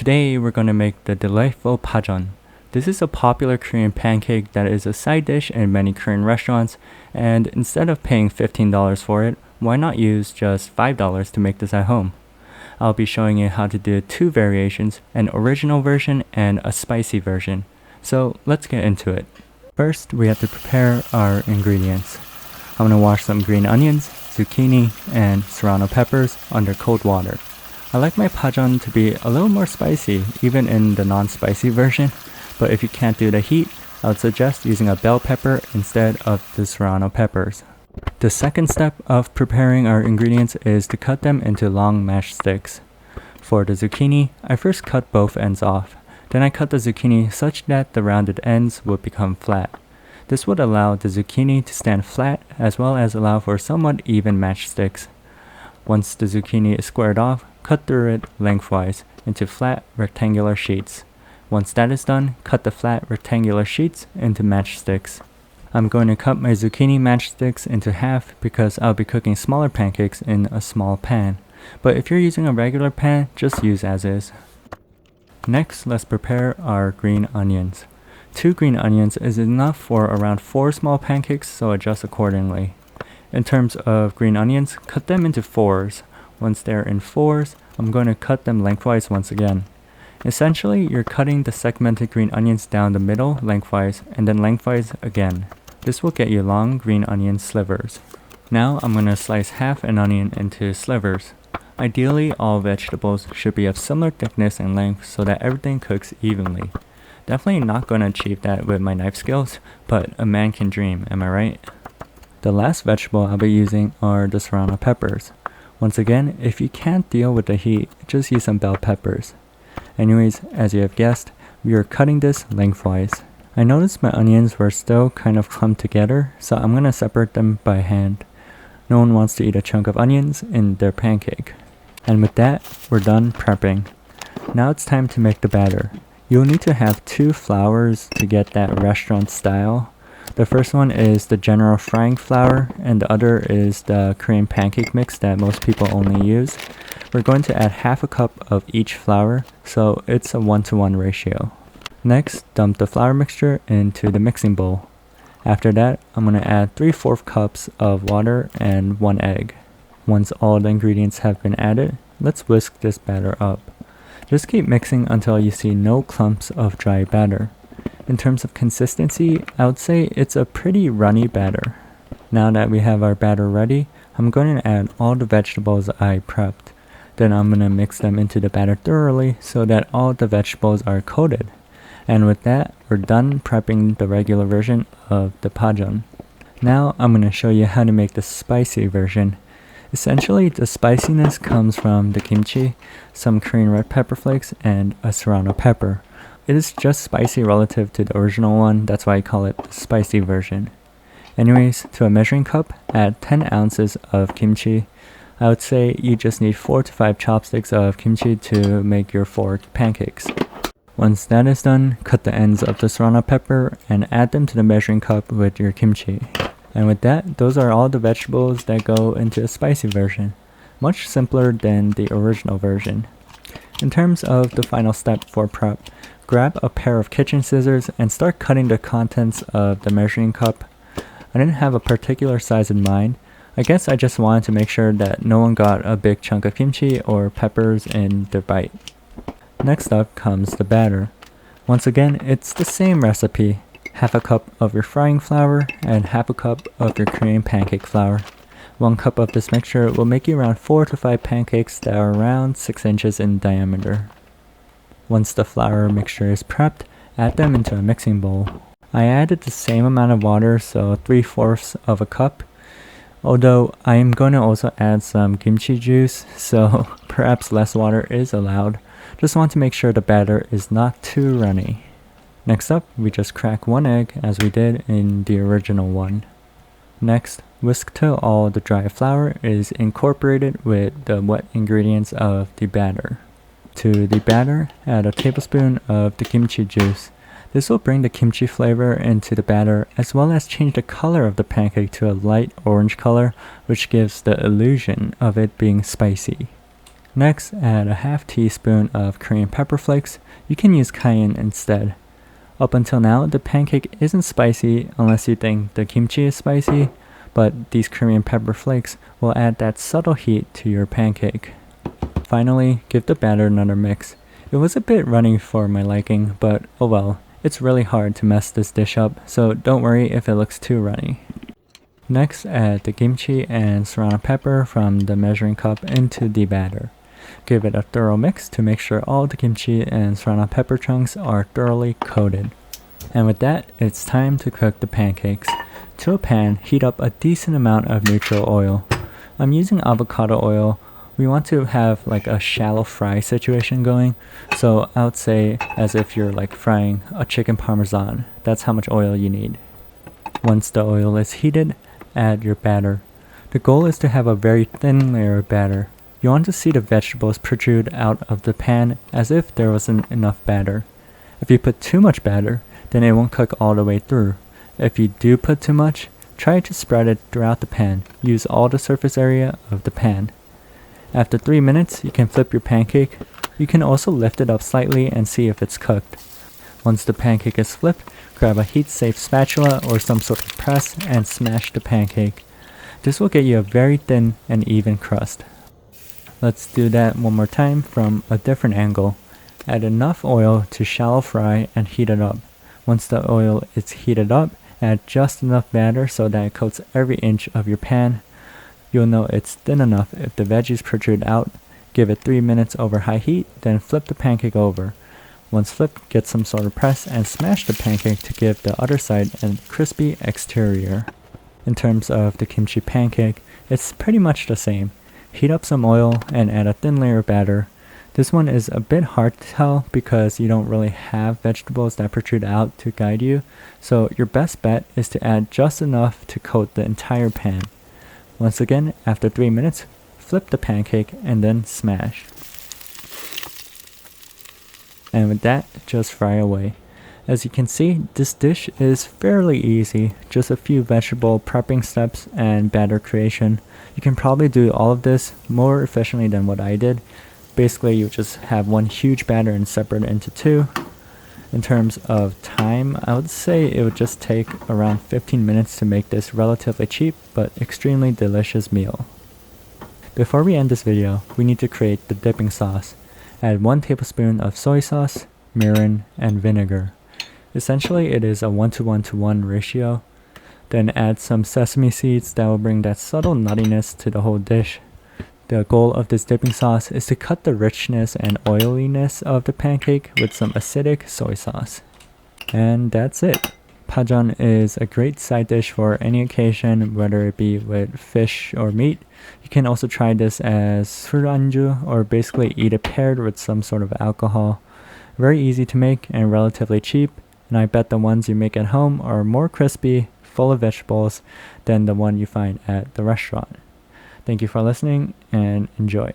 Today we're going to make the delightful Pajeon. This is a popular Korean pancake that is a side dish in many Korean restaurants, and instead of paying $15 for it, why not use just $5 to make this at home? I'll be showing you how to do two variations, an original version and a spicy version. So let's get into it. First, we have to prepare our ingredients. I'm going to wash some green onions, zucchini, and serrano peppers under cold water. I like my Pajeon to be a little more spicy, even in the non-spicy version, but if you can't do the heat, I would suggest using a bell pepper instead of the serrano peppers. The second step of preparing our ingredients is to cut them into long matchsticks. For the zucchini, I first cut both ends off. Then I cut the zucchini such that the rounded ends would become flat. This would allow the zucchini to stand flat as well as allow for somewhat even matchsticks. Once the zucchini is squared off, cut through it lengthwise into flat rectangular sheets. Once that is done, cut the flat rectangular sheets into matchsticks. I'm going to cut my zucchini matchsticks into half because I'll be cooking smaller pancakes in a small pan. But if you're using a regular pan, just use as is. Next, let's prepare our green onions. 2 green onions is enough for around 4 small pancakes, so adjust accordingly. In terms of green onions, cut them into 4s. Once they're in 4s, I'm going to cut them lengthwise once again. Essentially, you're cutting the segmented green onions down the middle lengthwise and then lengthwise again. This will get you long green onion slivers. Now I'm going to slice half an onion into slivers. Ideally, all vegetables should be of similar thickness and length so that everything cooks evenly. Definitely not going to achieve that with my knife skills, but a man can dream, am I right? The last vegetable I'll be using are the serrano peppers. Once again, if you can't deal with the heat, just use some bell peppers. Anyways, as you have guessed, we are cutting this lengthwise. I noticed my onions were still kind of clumped together, so I'm going to separate them by hand. No one wants to eat a chunk of onions in their pancake. And with that, we're done prepping. Now it's time to make the batter. You'll need to have 2 flours to get that restaurant style. The first one is the general frying flour, and the other is the Korean pancake mix that most people only use. We're going to add half a cup of each flour, so it's a 1-to-1 ratio. Next, dump the flour mixture into the mixing bowl. After that, I'm going to add 3/4 cups of water and 1 egg. Once all the ingredients have been added, let's whisk this batter up. Just keep mixing until you see no clumps of dry batter. In terms of consistency, I would say it's a pretty runny batter. Now that we have our batter ready, I'm going to add all the vegetables I prepped. Then I'm going to mix them into the batter thoroughly so that all the vegetables are coated. And with that, we're done prepping the regular version of the Pajeon. Now I'm going to show you how to make the spicy version. Essentially, the spiciness comes from the kimchi, some Korean red pepper flakes, and a serrano pepper. It is just spicy relative to the original one, that's why I call it the spicy version. Anyways, to a measuring cup, add 10 ounces of kimchi. I would say you just need 4 to 5 chopsticks of kimchi to make your 4 pancakes. Once that is done, cut the ends of the serrano pepper and add them to the measuring cup with your kimchi. And with that, those are all the vegetables that go into a spicy version. Much simpler than the original version. In terms of the final step for prep, grab a pair of kitchen scissors and start cutting the contents of the measuring cup. I didn't have a particular size in mind. I guess I just wanted to make sure that no one got a big chunk of kimchi or peppers in their bite. Next up comes the batter. Once again, it's the same recipe. Half a cup of your frying flour and half a cup of your Korean pancake flour. 1 cup of this mixture will make you around 4 to 5 pancakes that are around 6 inches in diameter. Once the flour mixture is prepped, add them into a mixing bowl. I added the same amount of water, so 3/4 of a cup. Although I am going to also add some kimchi juice, so perhaps less water is allowed. Just want to make sure the batter is not too runny. Next up, we just crack 1 egg as we did in the original one. Next, whisk till all the dry flour is incorporated with the wet ingredients of the batter. To the batter, add a tablespoon of the kimchi juice. This will bring the kimchi flavor into the batter as well as change the color of the pancake to a light orange color, which gives the illusion of it being spicy. Next, add a half teaspoon of Korean pepper flakes. You can use cayenne instead. Up until now, the pancake isn't spicy unless you think the kimchi is spicy, but these Korean pepper flakes will add that subtle heat to your pancake. Finally, give the batter another mix. It was a bit runny for my liking, but oh well, it's really hard to mess this dish up, so don't worry if it looks too runny. Next, add the kimchi and serrano pepper from the measuring cup into the batter. Give it a thorough mix to make sure all the kimchi and serrano pepper chunks are thoroughly coated. And with that, it's time to cook the pancakes. To a pan, heat up a decent amount of neutral oil. I'm using avocado oil. We want to have like a shallow fry situation going, so I would say as if you're like frying a chicken parmesan. That's how much oil you need. Once the oil is heated, add your batter. The goal is to have a very thin layer of batter. You want to see the vegetables protrude out of the pan as if there wasn't enough batter. If you put too much batter, then it won't cook all the way through. If you do put too much, try to spread it throughout the pan. Use all the surface area of the pan. After 3 minutes, you can flip your pancake. You can also lift it up slightly and see if it's cooked. Once the pancake is flipped, grab a heat-safe spatula or some sort of press and smash the pancake. This will get you a very thin and even crust. Let's do that one more time from a different angle. Add enough oil to shallow fry and heat it up. Once the oil is heated up, add just enough batter so that it coats every inch of your pan. You'll know it's thin enough if the veggies protrude out. Give it 3 minutes over high heat, then flip the pancake over. Once flipped, get some sort of press and smash the pancake to give the other side a crispy exterior. In terms of the kimchi pancake, it's pretty much the same. Heat up some oil and add a thin layer of batter. This one is a bit hard to tell because you don't really have vegetables that protrude out to guide you, so your best bet is to add just enough to coat the entire pan. Once again, after 3 minutes, flip the pancake and then smash. And with that, just fry away. As you can see, this dish is fairly easy, just a few vegetable prepping steps and batter creation. You can probably do all of this more efficiently than what I did. Basically, you just have one huge batter and separate it into two. In terms of time, I would say it would just take around 15 minutes to make this relatively cheap but extremely delicious meal. Before we end this video, we need to create the dipping sauce. Add 1 tablespoon of soy sauce, mirin, and vinegar. Essentially, it is a 1:1:1 ratio. Then add some sesame seeds that will bring that subtle nuttiness to the whole dish. The goal of this dipping sauce is to cut the richness and oiliness of the pancake with some acidic soy sauce. And that's it. Pajeon is a great side dish for any occasion, whether it be with fish or meat. You can also try this as surranju, or basically eat it paired with some sort of alcohol. Very easy to make and relatively cheap, and I bet the ones you make at home are more crispy, full of vegetables than the one you find at the restaurant. Thank you for listening and enjoy.